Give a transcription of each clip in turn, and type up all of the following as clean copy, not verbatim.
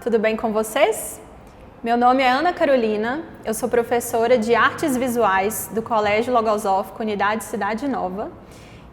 tudo bem com vocês? Meu nome é Ana Carolina, eu sou professora de Artes Visuais do Colégio Logosófico Unidade Cidade Nova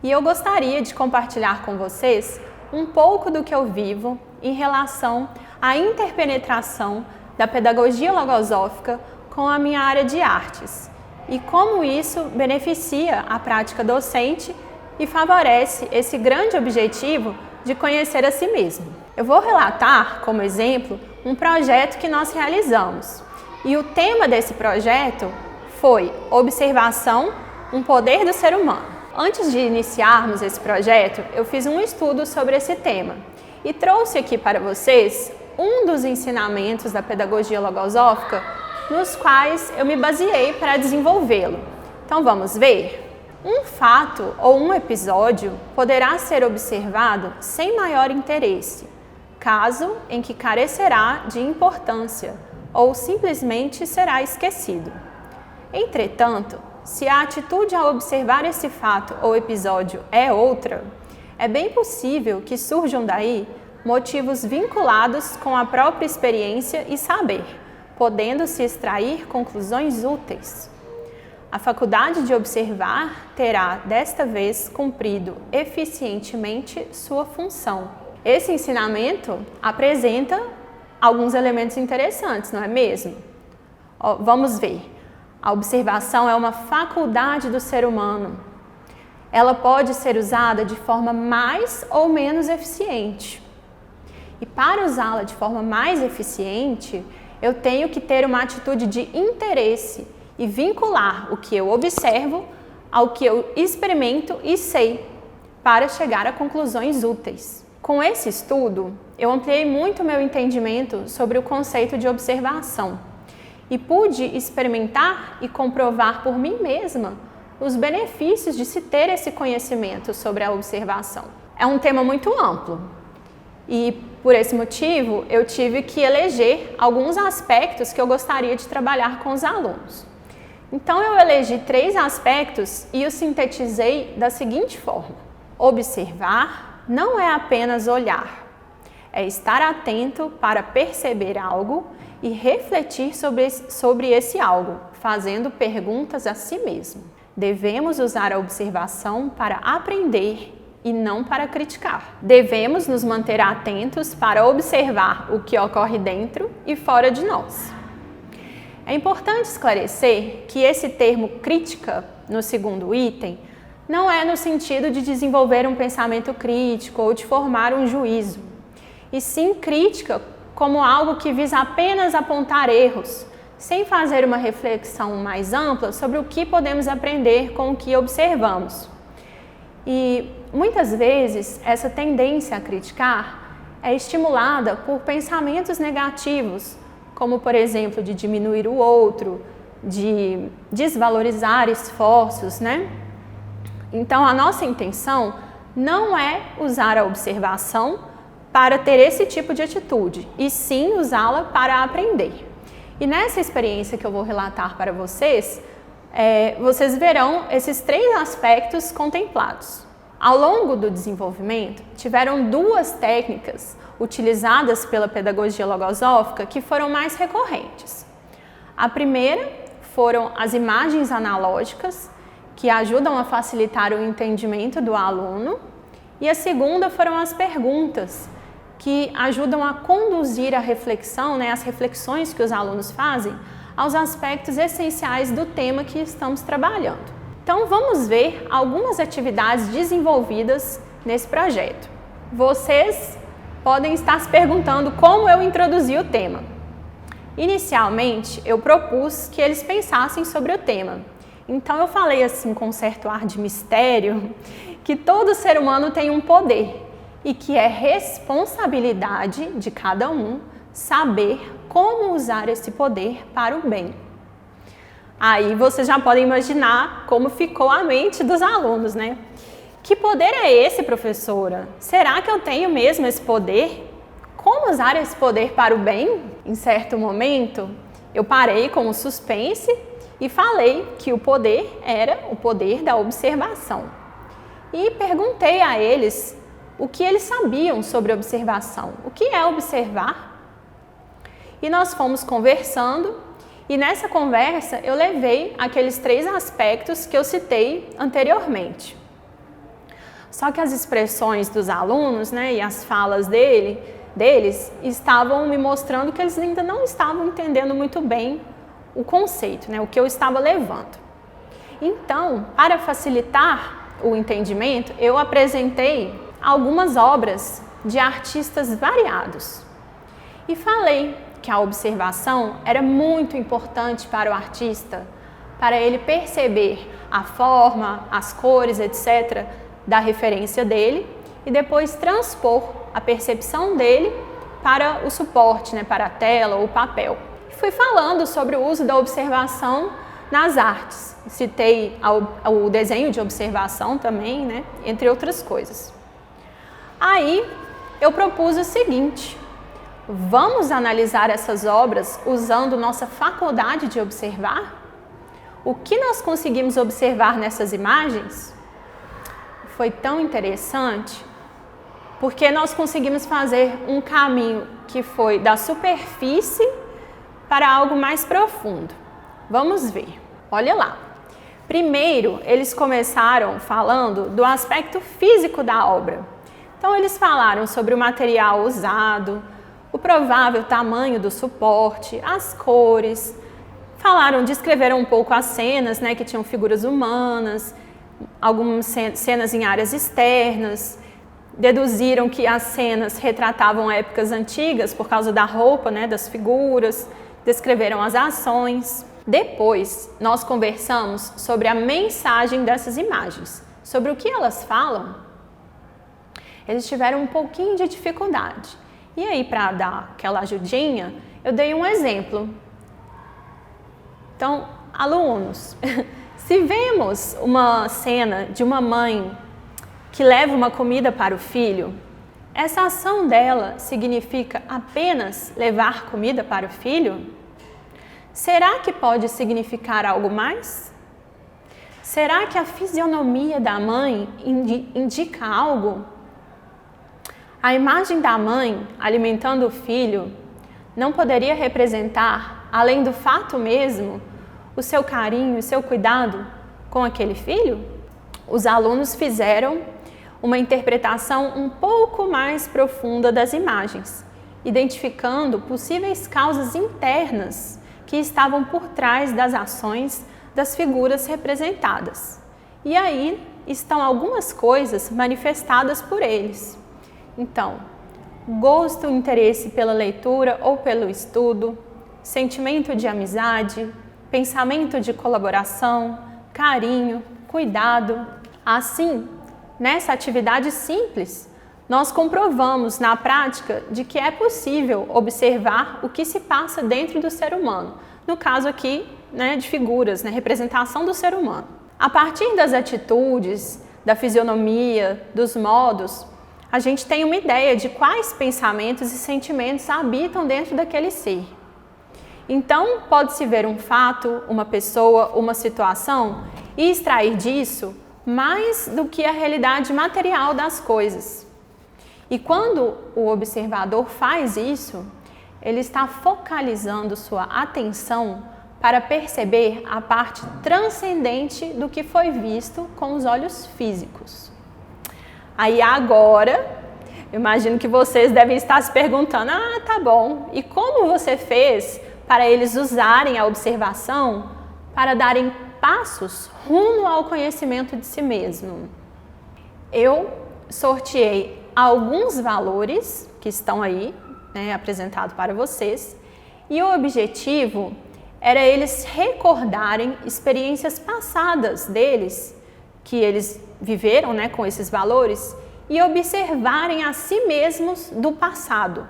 e eu gostaria de compartilhar com vocês um pouco do que eu vivo em relação à interpenetração da pedagogia logosófica com a minha área de artes e como isso beneficia a prática docente e favorece esse grande objetivo de conhecer a si mesmo. Eu vou relatar, como exemplo, um projeto que nós realizamos. E o tema desse projeto foi Observação, um poder do ser humano. Antes de iniciarmos esse projeto, eu fiz um estudo sobre esse tema e trouxe aqui para vocês um dos ensinamentos da pedagogia logosófica nos quais eu me baseei para desenvolvê-lo. Então vamos ver? Um fato ou um episódio poderá ser observado sem maior interesse, caso em que carecerá de importância ou simplesmente será esquecido. Entretanto, se a atitude ao observar esse fato ou episódio é outra, é bem possível que surjam daí motivos vinculados com a própria experiência e saber, podendo-se extrair conclusões úteis. A faculdade de observar terá, desta vez, cumprido eficientemente sua função. Esse ensinamento apresenta alguns elementos interessantes, não é mesmo? Vamos ver. A observação é uma faculdade do ser humano. Ela pode ser usada de forma mais ou menos eficiente. E para usá-la de forma mais eficiente, eu tenho que ter uma atitude de interesse e vincular o que eu observo ao que eu experimento e sei, para chegar a conclusões úteis. Com esse estudo, eu ampliei muito meu entendimento sobre o conceito de observação e pude experimentar e comprovar por mim mesma os benefícios de se ter esse conhecimento sobre a observação. É um tema muito amplo e, por esse motivo, eu tive que eleger alguns aspectos que eu gostaria de trabalhar com os alunos. Então, eu elegi 3 aspectos e os sintetizei da seguinte forma. Observar não é apenas olhar, é estar atento para perceber algo e refletir sobre esse algo, fazendo perguntas a si mesmo. Devemos usar a observação para aprender e não para criticar. Devemos nos manter atentos para observar o que ocorre dentro e fora de nós. É importante esclarecer que esse termo crítica, no segundo item, não é no sentido de desenvolver um pensamento crítico ou de formar um juízo, e sim crítica como algo que visa apenas apontar erros, sem fazer uma reflexão mais ampla sobre o que podemos aprender com o que observamos. E muitas vezes essa tendência a criticar é estimulada por pensamentos negativos, como, por exemplo, de diminuir o outro, de desvalorizar esforços, né? Então, a nossa intenção não é usar a observação para ter esse tipo de atitude, e sim usá-la para aprender. E nessa experiência que eu vou relatar para vocês, vocês verão esses 3 aspectos contemplados. Ao longo do desenvolvimento, tiveram 2 técnicas utilizadas pela pedagogia logosófica que foram mais recorrentes. A primeira foram as imagens analógicas, que ajudam a facilitar o entendimento do aluno, e a segunda foram as perguntas, que ajudam a conduzir a reflexão, as reflexões que os alunos fazem, aos aspectos essenciais do tema que estamos trabalhando. Então vamos ver algumas atividades desenvolvidas nesse projeto. Vocês podem estar se perguntando como eu introduzi o tema. Inicialmente, eu propus que eles pensassem sobre o tema. Então eu falei assim com um certo ar de mistério, que todo ser humano tem um poder e que é responsabilidade de cada um saber como usar esse poder para o bem. Aí vocês já podem imaginar como ficou a mente dos alunos, né? Que poder é esse, professora? Será que eu tenho mesmo esse poder? Como usar esse poder para o bem? Em certo momento, eu parei com o suspense e falei que o poder era o poder da observação. E perguntei a eles o que eles sabiam sobre observação. O que é observar? E nós fomos conversando e nessa conversa eu levei aqueles 3 aspectos que eu citei anteriormente. Só que as expressões dos alunos, né, e as falas deles estavam me mostrando que eles ainda não estavam entendendo muito bem o conceito, né, o que eu estava levando. Então, para facilitar o entendimento, eu apresentei algumas obras de artistas variados e falei que a observação era muito importante para o artista, para ele perceber a forma, as cores, etc., da referência dele e depois transpor a percepção dele para o suporte, né, para a tela ou o papel. Fui falando sobre o uso da observação nas artes. Citei o desenho de observação também, né, entre outras coisas. Aí eu propus o seguinte: vamos analisar essas obras usando nossa faculdade de observar? O que nós conseguimos observar nessas imagens? Foi tão interessante, porque nós conseguimos fazer um caminho que foi da superfície para algo mais profundo. Vamos ver. Olha lá. Primeiro, eles começaram falando do aspecto físico da obra. Então, eles falaram sobre o material usado, o provável tamanho do suporte, as cores. Descreveram um pouco as cenas, né, que tinham figuras humanas, algumas cenas em áreas externas, deduziram que as cenas retratavam épocas antigas por causa da roupa, né, das figuras, descreveram as ações. Depois, nós conversamos sobre a mensagem dessas imagens, sobre o que elas falam. Eles tiveram um pouquinho de dificuldade. E aí, para dar aquela ajudinha, eu dei um exemplo. Então, alunos, se vemos uma cena de uma mãe que leva uma comida para o filho, essa ação dela significa apenas levar comida para o filho? Será que pode significar algo mais? Será que a fisionomia da mãe indica algo? A imagem da mãe alimentando o filho não poderia representar, além do fato mesmo, o seu carinho e seu cuidado com aquele filho? Os alunos fizeram uma interpretação um pouco mais profunda das imagens, identificando possíveis causas internas que estavam por trás das ações das figuras representadas. E aí estão algumas coisas manifestadas por eles. Então, gosto, interesse pela leitura ou pelo estudo, sentimento de amizade, pensamento de colaboração, carinho, cuidado. Assim, nessa atividade simples, nós comprovamos na prática de que é possível observar o que se passa dentro do ser humano. No caso aqui, né, de figuras, né, representação do ser humano. A partir das atitudes, da fisionomia, dos modos, a gente tem uma ideia de quais pensamentos e sentimentos habitam dentro daquele ser. Então, pode-se ver um fato, uma pessoa, uma situação e extrair disso mais do que a realidade material das coisas. E quando o observador faz isso, ele está focalizando sua atenção para perceber a parte transcendente do que foi visto com os olhos físicos. Aí agora, eu imagino que vocês devem estar se perguntando, tá bom, e como você fez para eles usarem a observação para darem passos rumo ao conhecimento de si mesmo? Eu sorteei alguns valores que estão aí, né, apresentados para vocês, e o objetivo era eles recordarem experiências passadas deles, que eles viveram, né, com esses valores, e observarem a si mesmos do passado.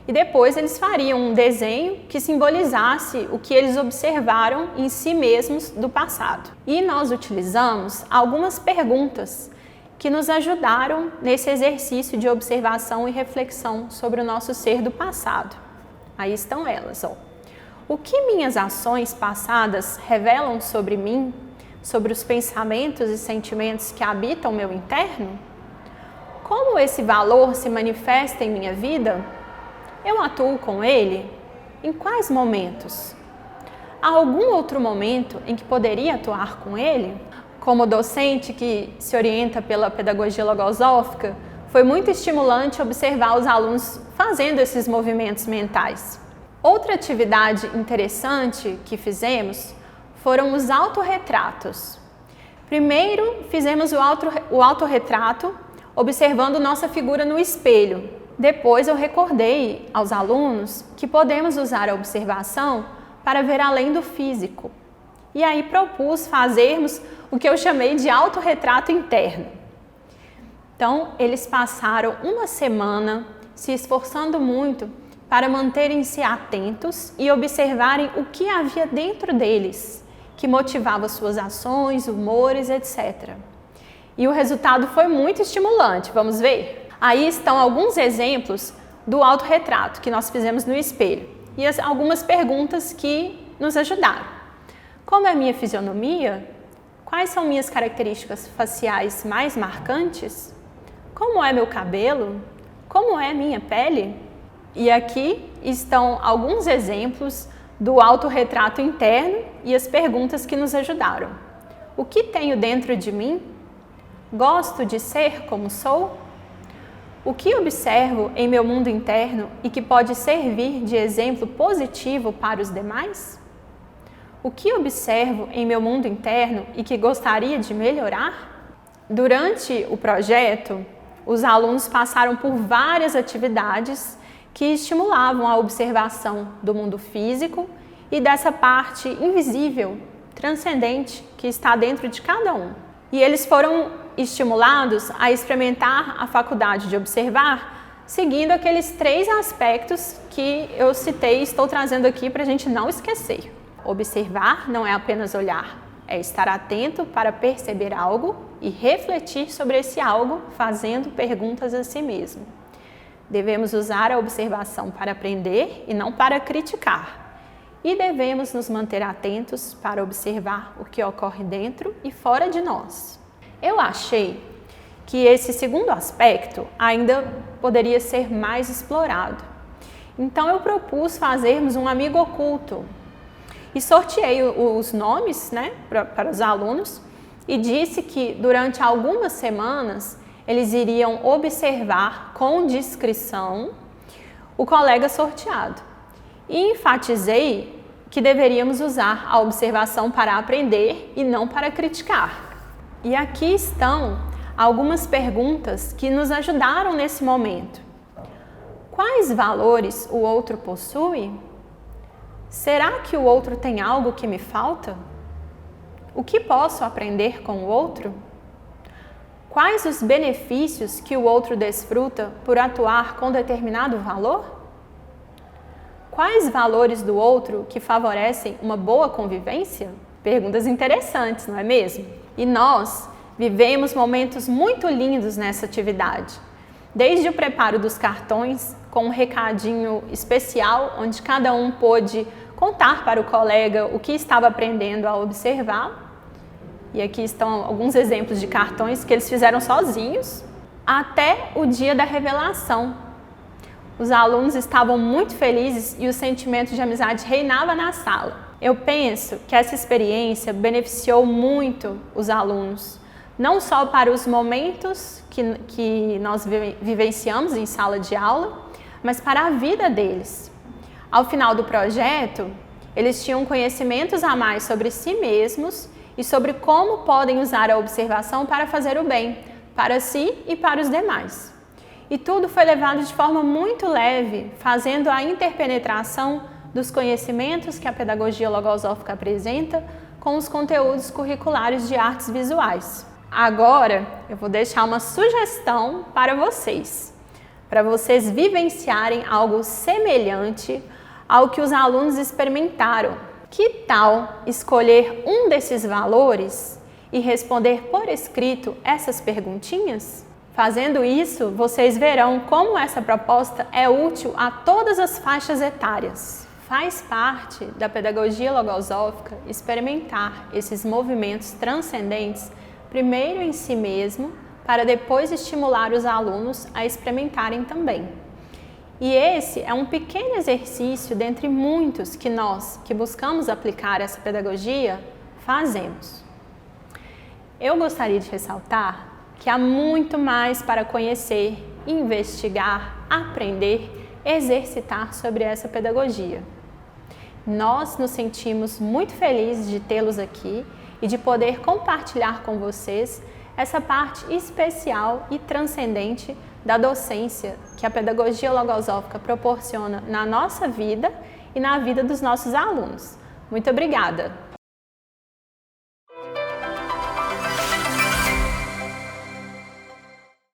E depois eles fariam um desenho que simbolizasse o que eles observaram em si mesmos do passado. E nós utilizamos algumas perguntas que nos ajudaram nesse exercício de observação e reflexão sobre o nosso ser do passado. Aí estão elas, ó. O que minhas ações passadas revelam sobre mim, sobre os pensamentos e sentimentos que habitam meu interno? Como esse valor se manifesta em minha vida? Eu atuo com ele? Em quais momentos? Há algum outro momento em que poderia atuar com ele? Como docente que se orienta pela pedagogia logosófica, foi muito estimulante observar os alunos fazendo esses movimentos mentais. Outra atividade interessante que fizemos foram os autorretratos. Primeiro, fizemos o autorretrato observando nossa figura no espelho. Depois, eu recordei aos alunos que podemos usar a observação para ver além do físico. E aí propus fazermos o que eu chamei de autorretrato interno. Então, eles passaram uma semana se esforçando muito para manterem-se atentos e observarem o que havia dentro deles, que motivava suas ações, humores, etc. E o resultado foi muito estimulante, vamos ver? Aí estão alguns exemplos do autorretrato que nós fizemos no espelho e algumas perguntas que nos ajudaram. Como é a minha fisionomia? Quais são minhas características faciais mais marcantes? Como é meu cabelo? Como é minha pele? E aqui estão alguns exemplos do autorretrato interno e as perguntas que nos ajudaram. O que tenho dentro de mim? Gosto de ser como sou? O que observo em meu mundo interno e que pode servir de exemplo positivo para os demais? O que observo em meu mundo interno e que gostaria de melhorar? Durante o projeto, os alunos passaram por várias atividades que estimulavam a observação do mundo físico e dessa parte invisível, transcendente, que está dentro de cada um. E eles foram estimulados a experimentar a faculdade de observar, seguindo aqueles 3 aspectos que eu citei e estou trazendo aqui para a gente não esquecer. Observar não é apenas olhar, é estar atento para perceber algo e refletir sobre esse algo, fazendo perguntas a si mesmo. Devemos usar a observação para aprender e não para criticar. E devemos nos manter atentos para observar o que ocorre dentro e fora de nós. Eu achei que esse segundo aspecto ainda poderia ser mais explorado. Então eu propus fazermos um amigo oculto e sorteei os nomes, para os alunos e disse que durante algumas semanas eles iriam observar com discrição o colega sorteado. E enfatizei que deveríamos usar a observação para aprender e não para criticar. E aqui estão algumas perguntas que nos ajudaram nesse momento. Quais valores o outro possui? Será que o outro tem algo que me falta? O que posso aprender com o outro? Quais os benefícios que o outro desfruta por atuar com determinado valor? Quais valores do outro que favorecem uma boa convivência? Perguntas interessantes, não é mesmo? E nós vivemos momentos muito lindos nessa atividade. Desde o preparo dos cartões, com um recadinho especial, onde cada um pôde contar para o colega o que estava aprendendo a observar. E aqui estão alguns exemplos de cartões que eles fizeram sozinhos, até o dia da revelação. Os alunos estavam muito felizes e o sentimento de amizade reinava na sala. Eu penso que essa experiência beneficiou muito os alunos, não só para os momentos que nós vivenciamos em sala de aula, mas para a vida deles. Ao final do projeto, eles tinham conhecimentos a mais sobre si mesmos e sobre como podem usar a observação para fazer o bem, para si e para os demais. E tudo foi levado de forma muito leve, fazendo a interpenetração dos conhecimentos que a pedagogia logosófica apresenta com os conteúdos curriculares de artes visuais. Agora, eu vou deixar uma sugestão para vocês vivenciarem algo semelhante ao que os alunos experimentaram. Que tal escolher um desses valores e responder por escrito essas perguntinhas? Fazendo isso, vocês verão como essa proposta é útil a todas as faixas etárias. Faz parte da pedagogia logosófica experimentar esses movimentos transcendentes primeiro em si mesmo, para depois estimular os alunos a experimentarem também. E esse é um pequeno exercício dentre muitos que nós, que buscamos aplicar essa pedagogia, fazemos. Eu gostaria de ressaltar que há muito mais para conhecer, investigar, aprender, exercitar sobre essa pedagogia. Nós nos sentimos muito felizes de tê-los aqui e de poder compartilhar com vocês essa parte especial e transcendente da docência que a pedagogia logosófica proporciona na nossa vida e na vida dos nossos alunos. Muito obrigada!